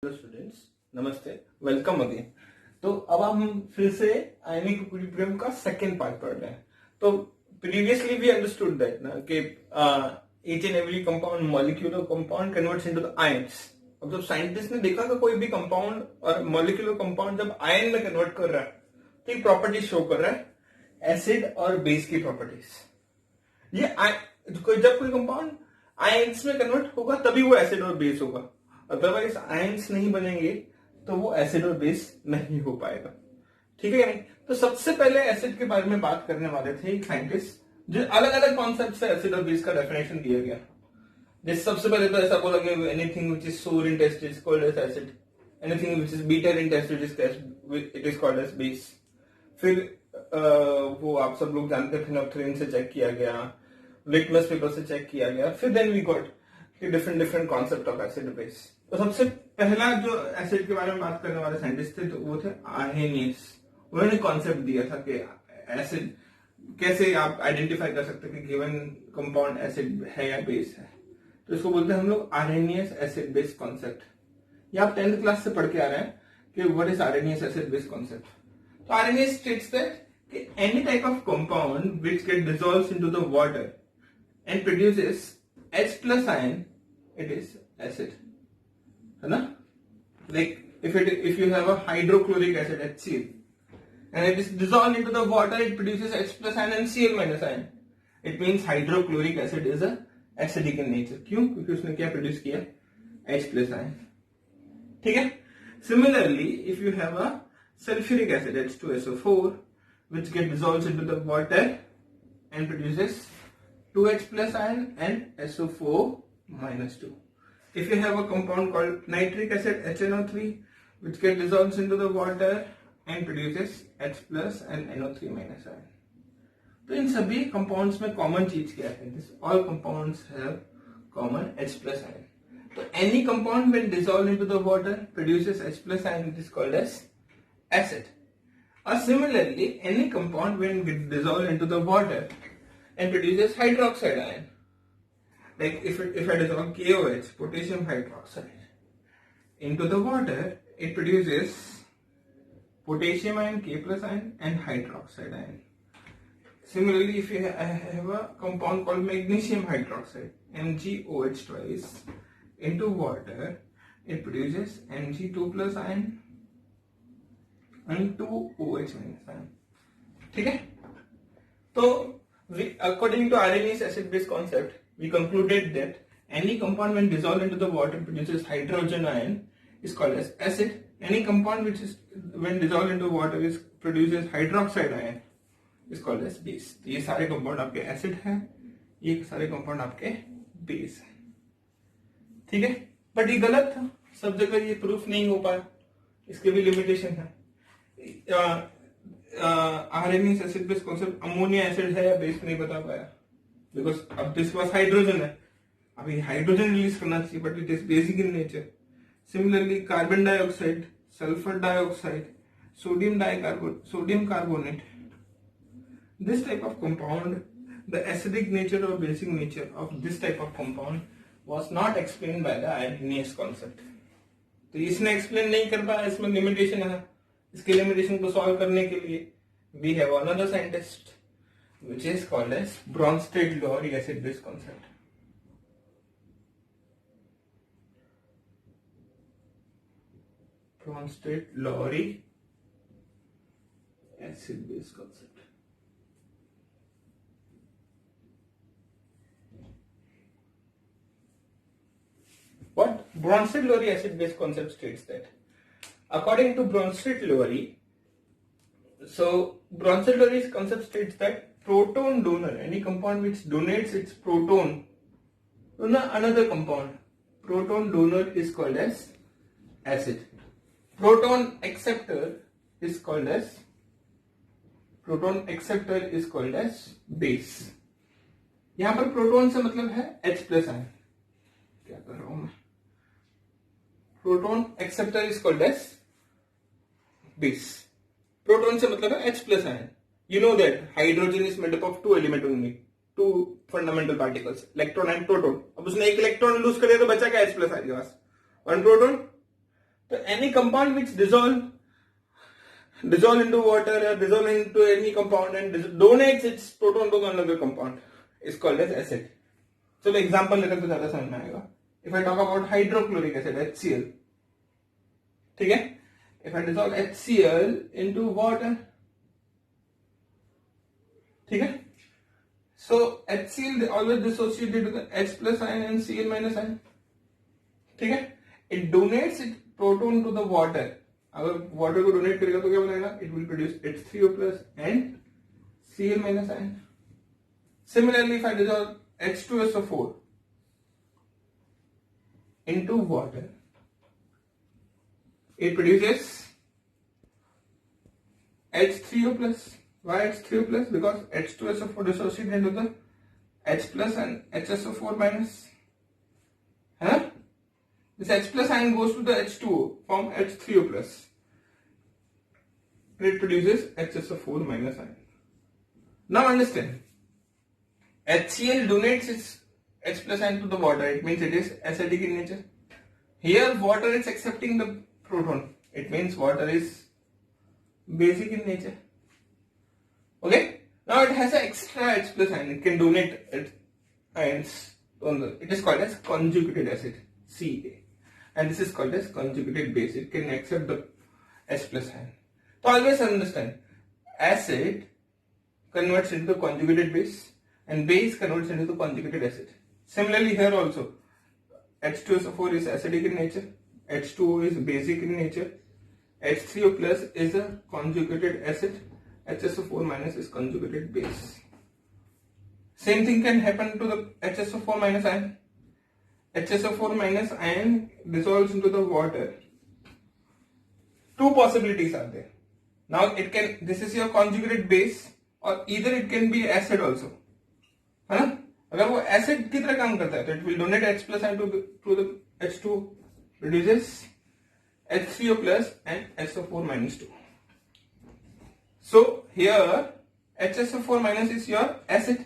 Hello students, नमस्ते, welcome again. तो अब हम फिर से आयनिक इक्विलिब्रियम का सेकेंड पार्ट पढ़ रहे हैं। तो प्रीवियसली वी अंडरस्टूड दैट ना कि each and every compound molecular compound converts into the ions. अब जब साइंटिस्ट ने देखा कि कोई भी कंपाउंड और मॉलिक्यूलर कंपाउंड जब आयन में कन्वर्ट कर रहा है तो ये प्रॉपर्टी शो कर रहा है एसिड और बेस की प्रॉपर्टीज। जब कोई कंपाउंड आयंस में कन्वर्ट होगा तभी वो एसिड और बेस होगा, अदरवाइज आयंस नहीं बनेंगे तो वो एसिड और बेस नहीं हो पाएगा। ठीक है नहीं? तो सबसे पहले एसिड के बारे में बात करने वाले थे एक साइंटिस्ट, जो अलग अलग कॉन्सेप्ट से एसिड और बेस का डेफिनेशन दिया गया। जैसे सबसे पहले तो ऐसा बोला गया anything which is sour in taste is called as acid, anything which is bitter in taste it is called as base. फिर वो आप सब लोग जानते हैं फिनोप्थलीन से चेक किया गया, लिटमस पेपर से चेक किया गया, फिर then we got different concept of acid base. तो सबसे पहला जो एसिड के बारे में बात करने वाले साइंटिस्ट थे तो वो थे आर्हेनियस। उन्होंने कॉन्सेप्ट दिया था कि एसिड कैसे आप आइडेंटिफाई कर सकते हैं कि गिवन कंपाउंड एसिड है या बेस है। तो इसको बोलते हैं हम लोग आर्हेनियस एसिड बेस कॉन्सेप्ट। ये आप 10th क्लास से पढ़ के आ रहे हैं कि what is Arrhenius acid base concept. तो आर्हेनियस स्टेट्स दैट कि any type of compound which get dissolves into the water and produces H plus ion, it is acid, है ना? Like if you have a hydrochloric acid HCl and it is dissolved into the water, it produces H plus ion and Cl minus ion. It means hydrochloric acid is a acidic in nature. क्यों? क्योंकि उसने क्या produce किया? H plus ion. ठीक है? Similarly, if you have a sulfuric acid H2SO4 which get dissolved into the water and produces 2H plus ion and SO4 minus 2. If you have a compound called nitric acid HNO3 which get dissolved into the water and produces H plus and NO3 minus ion. तो इन सभी compounds में common चीज क्या है? This all compounds have common H plus ion. तो any compound when dissolved into the water produces H plus ion, it is called as acid. Or similarly, any compound when dissolved into the water and produces hydroxide ion. Like if I dissolve KOH, potassium hydroxide, into the water, it produces potassium ion, K plus ion and hydroxide ion. Similarly, if you have a compound called magnesium hydroxide, MgOH twice, into water, it produces Mg2 plus ion and 2OH minus ion. ठीक है? तो according to Arrhenius acid-base concept, we concluded that any compound when dissolved into the water produces hydrogen ion is called as acid. Any compound which is when dissolved into water produces hydroxide ion is called as base. तो ये सारे compound आपके acid हैं, ये सारे compound आपके base हैं। ठीक है? बट ये गलत था, सब जगह ये प्रूफ नहीं हो पाया, इसके भी लिमिटेशन है। Arrhenius acid base concept ammonia acid है या बेस नहीं बता पाया, बिकॉज अब इसके पास हाइड्रोजन है, अभी हाइड्रोजन रिलीज करना चाहिए but it is basic in nature. Similarly carbon dioxide, sulphur dioxide, sodium carbonate, this type of compound, the acidic nature और basic nature of this type of compound was not explain by the Arrhenius concept. तो इसने explain नहीं कर पाया, इसमें limitation है। इसके limitation को सॉल्व करने के लिए we have another scientist which is called as Bronsted-Lowry acid base concept. Bronsted-Lowry acid base concept. What Bronsted-Lowry acid base concept states that according to Bronsted-Lowry, so Bronsted-Lowry's concept states that proton donor, any compound which donates its proton to another compound, proton donor is called as acid. Proton acceptor is called as base. यहां पर proton से मतलब है H plus ion। क्या कर रहा हूं मैं? Proton acceptor is called as base. Proton से मतलब है H plus ion. You know that hydrogen is made up of two element only, two fundamental particles, electron and proton. अब उसने एक इलेक्ट्रॉन लूज कर दिया तो बचा क्या H plus ion के पास? वन प्रोटॉन तो any compound which dissolve into water or dissolve into any compound and donates its proton to another compound is called as acid. So the example लेकर तो ज्यादा समझ में आएगा. If I talk about hydrochloric acid, HCl, ठीक है? If I dissolve HCl into water, ठीक है? So HCl they always dissociated to the H plus ion and Cl minus ion, ठीक है? It donates its proton to the water. अगर water को donate करेगा तो क्या बनेगा? It will produce H3O plus and Cl minus ion. Similarly, if I dissolve H2SO4 into water, it produces H3O plus. Why H3O plus? Because H2SO4 dissociates into the H plus and HSO4 minus. Huh? This H plus ion goes to the H2O, form H3O plus. It produces HSO4 minus ion. Now understand, HCl donates its H plus ion to the water. It means it is acidic in nature. Here water is accepting the proton. It means water is basic in nature. Okay? Now it has an extra H plus ion. It can donate its ions on the. It is called as conjugated acid, Ca. And this is called as conjugated base. It can accept the H plus ion. So always understand, acid converts into the conjugated base and base converts into the conjugated acid. Similarly here also, H2SO4 is acidic in nature, H2O is basic in nature, H3O plus is a conjugated acid, HSO4 minus is conjugated base. Same thing can happen to the HSO4 minus ion. HSO4 minus ion dissolves into the water. Two possibilities are there. Now it can, this is your conjugated base or either it can be acid also. है ना? अगर वो acid की तरह काम करता है तो it will donate H plus ion to the H2, reduces H3O plus and SO4 minus 2. So here HSO4 minus is your acid.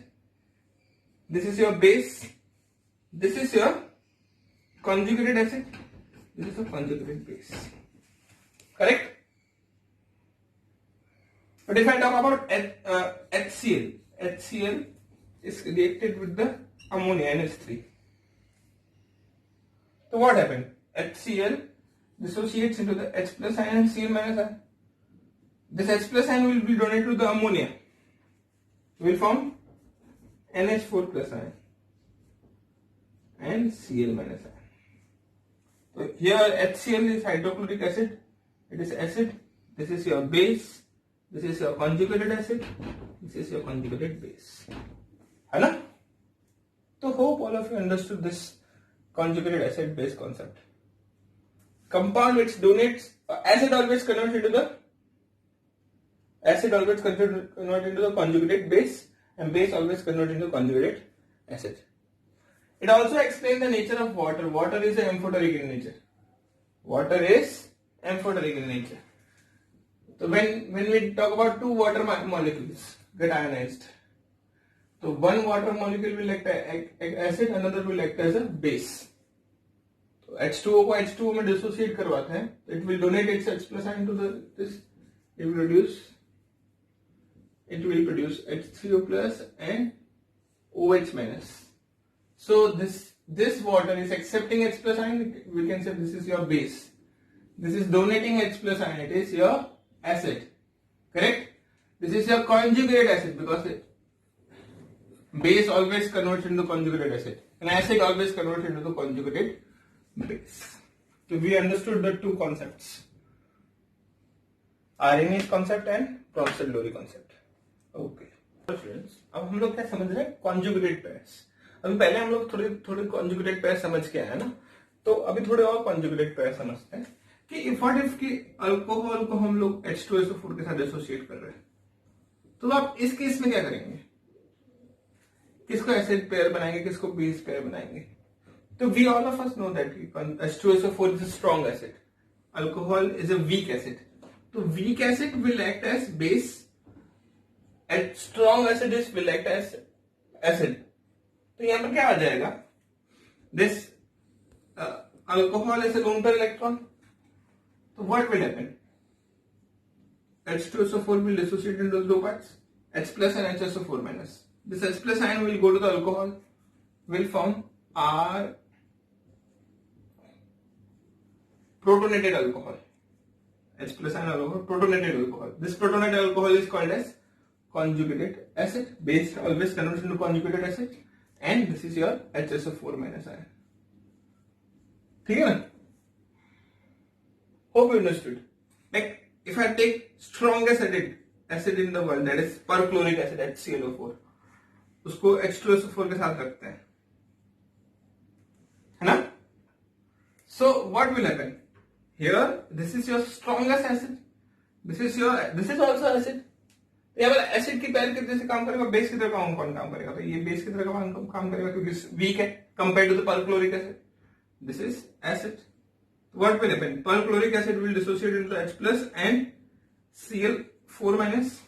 This is your base. This is your conjugated acid. This is a conjugated base. Correct? But if I talk about HCl, HCl is reacted with the ammonia NH3. So what happened? HCl dissociates into the H plus ion and Cl minus ion. This H plus ion will be donated to the ammonia. Will form NH4 plus ion and Cl minus ion. So here HCl is hydrochloric acid. It is acid. This is your base. This is your conjugated acid. This is your conjugated base. है ना? So hope all of you understood this conjugated acid base concept. Compound which donates acid always converts into the conjugated base and base always converts into conjugated acid. It also explains the nature of water. Water is amphoteric in nature. Water is amphoteric in nature. So when we talk about two water molecules get ionized, so one water molecule will act as acid, another will act as a base. So H2O को H2O में dissociate करवाते हैं, it will donate its H plus ion to this. It will produce H3O plus and OH minus. So this water is accepting H plus ion. We can say this is your base. This is donating H plus ion. It is your acid. Correct? This is your conjugated acid because base always converts into conjugated acid. And acid always converts into the conjugated base. So we understood the two concepts. Arrhenius concept and Bronsted-Lowry concept. Okay. Friends, अब हम लोग क्या समझ रहे हैं? Conjugated pairs. अभी पहले हम लोग थोड़े conjugated pairs समझ के आए ना, तो अभी थोड़े और conjugated pairs समझते हैं कि what if कि अल्कोहल को हम लोग H2SO4 के साथ एसोसिएट कर रहे हैं, तो आप इस केस में क्या करेंगे? किसको एसिड पेयर बनाएंगे, किसको बेस पेयर बनाएंगे? तो we all of us know that H2SO4 is a strong acid, alcohol is a weak acid. So weak acid will act as base and strong acid will act as acid. तो यहाँ पर क्या आ जाएगा? This alcohol is a lone pair electron So what will happen? H2SO4 will dissociate into two parts, H plus and HSO4 minus. This H plus ion will go to the alcohol, will form R protonated alcohol. H plus ion alcohol, protonated alcohol. This protonated alcohol is called as conjugated acid. Base always converts into conjugated acid, and this is your HSO4 minus ion. ठीक है ना? Hope you understood. Like if I take strongest acid in the world, that is perchloric acid, HClO4, उसको H2SO4 के साथ रखते हैं, है ना? So what will happen? Here, this is your strongest acid. This is also acid. यहाँ पर acid की पैर की तरह से काम करेगा, बेस की तरह कौन काम करेगा? तो ये बेस की तरह काम करेगा क्योंकि वीक है compare to the perchloric acid. This is acid. What will happen? Perchloric acid will dissociate into H plus and Cl4 minus.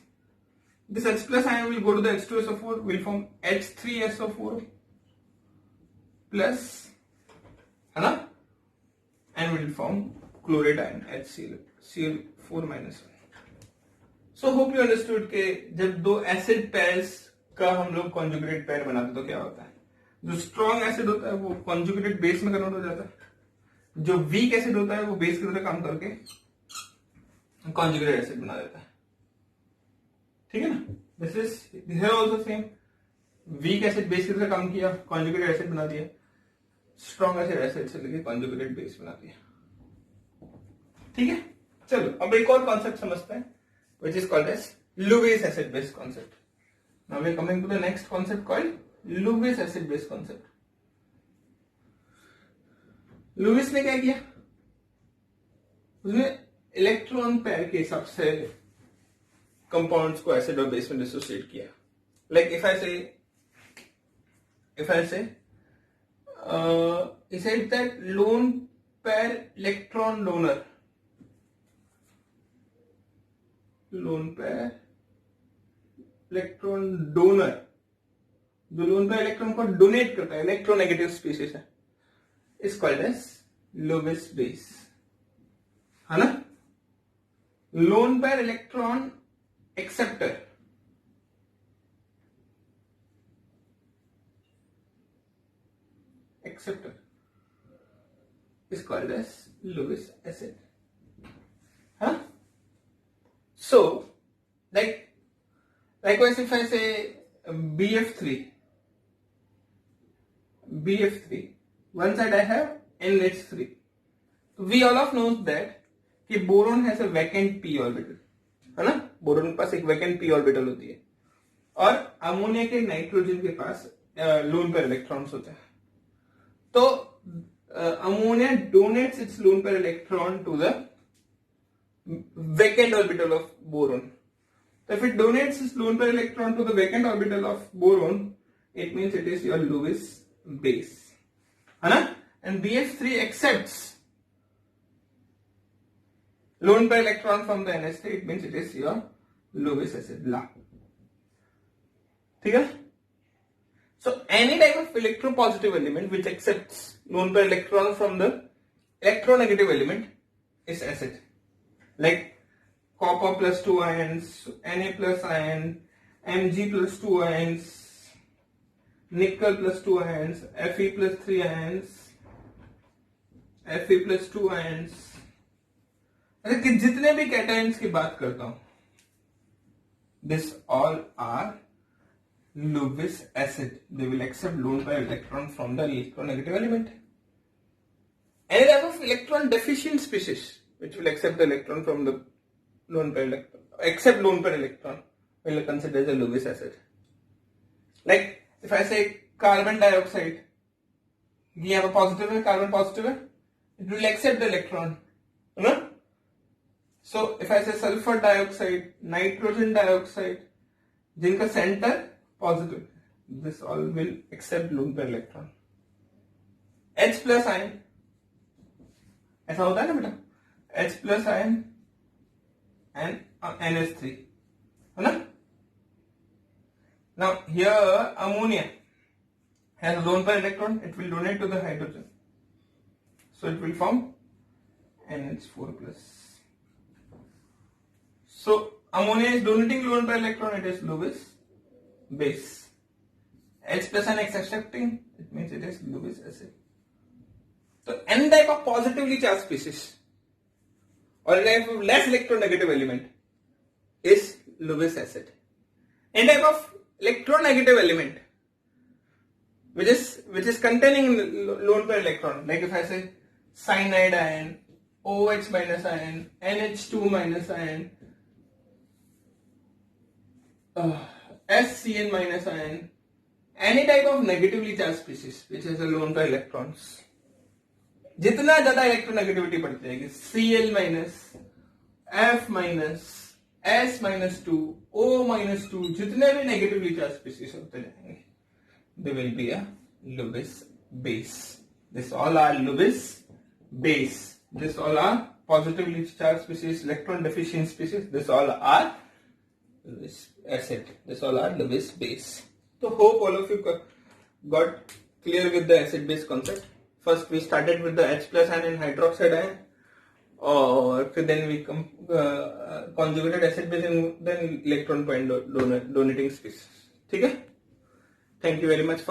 This H plus ion will go to the H2SO4, will form H3SO4 plus, है ना? And will form chloride ion HCl4 minus. So hope you understood कि जब दो acid pairs का हम लोग conjugate pair बनाते तो क्या होता है? जो strong acid होता है वो conjugated base में कन्वर्ट हो जाता है, जो weak acid होता है वो base की तरह काम करके conjugated acid बना देता है. ठीक है ना? This is here also same. Weak acid base की तरह काम किया, conjugated acid बना दिया. Strong acid से लेके conjugated base बना दिया. ठीक है? चलो अब एक और कॉन्सेप्ट समझते हैं, which is called as Lewis acid base concept. Now we are coming to the next concept called Lewis acid base concept. Lewis ने क्या किया? उसने इलेक्ट्रॉन पेयर के हिसाब से कंपाउंड्स को एसिड और बेस में डिसोसिएट किया. लाइक इफ आई से he said that lone pair electron donor, जो लोन पेयर इलेक्ट्रॉन को डोनेट करता है, इलेक्ट्रोनेगेटिव स्पीशीज है, is called as Lewis base, है ना? Lone pair electron acceptor is called as Lewis acid, huh? So likewise if I say BF3, one side I have NH3. So we all of knows that कि boron has a vacant p orbital, है ना? Boron के पास एक vacant p orbital होती है और ammonia के nitrogen के पास लोन पेयर इलेक्ट्रॉन्स होते हैं. तो ammonia donates its lone pair electron to the vacant orbital of boron. So if it donates its lone pair electron to the vacant orbital of boron, it means it is your Lewis base, है ना? And BF3 accepts lone pair electron from the NH3, it means it is your Lewis acid. La, ठीक है? So any type of electropositive element which accepts lone pair electron from the electronegative element is acid. Like copper plus 2 ions, Na plus ion, Mg plus 2 ions, nickel plus 2 ions, Fe plus 3 ions, Fe plus 2 ions. ऐसे कि जितने भी cations की बात करता हूं, this all are Lewis acid. They will accept lone pair electron from the electronegative element. Any type of electron deficient species which will accept the electron from the lone pair electron, except lone pair electron, will consider as a Lewis acid. Like if I say carbon dioxide, we have a positive, carbon positive, it will accept the electron, you know? So if I say sulfur dioxide, nitrogen dioxide, जिनका center positive, this all will accept lone pair electron. H plus ion, ऐसा होता है ना बेटा? H plus ion and NH3, है ना? Now here ammonia has a lone pair electron, it will donate to the hydrogen, so it will form NH4+. So ammonia is donating lone pair electron, it is Lewis base. H plus and X accepting, it means it is Lewis acid. So N type of positively charged species or N type of less electronegative element is Lewis acid. N type of electronegative element which is containing lone pair electron, like if I say cyanide ion, OH minus ion, NH2 minus ion, SCN minus ion, any type of negatively charged species which has a lone pair electrons, जितना ज्यादा electronegativity बढ़ती जाएगी, Cl minus, F minus, S minus 2, O minus 2, जितने भी negatively charged species होते जाएंगे, they will be a Lewis base. This all are Lewis base. This all are positively charged species, electron deficient species. This all are Lewis acid. This all are Lewis base. So hope all of you got clear with the acid base concept. First we started with the H plus ion and hydroxide ion, or then we conjugated acid base and then electron point donating species. ठीक है? Thank you very much.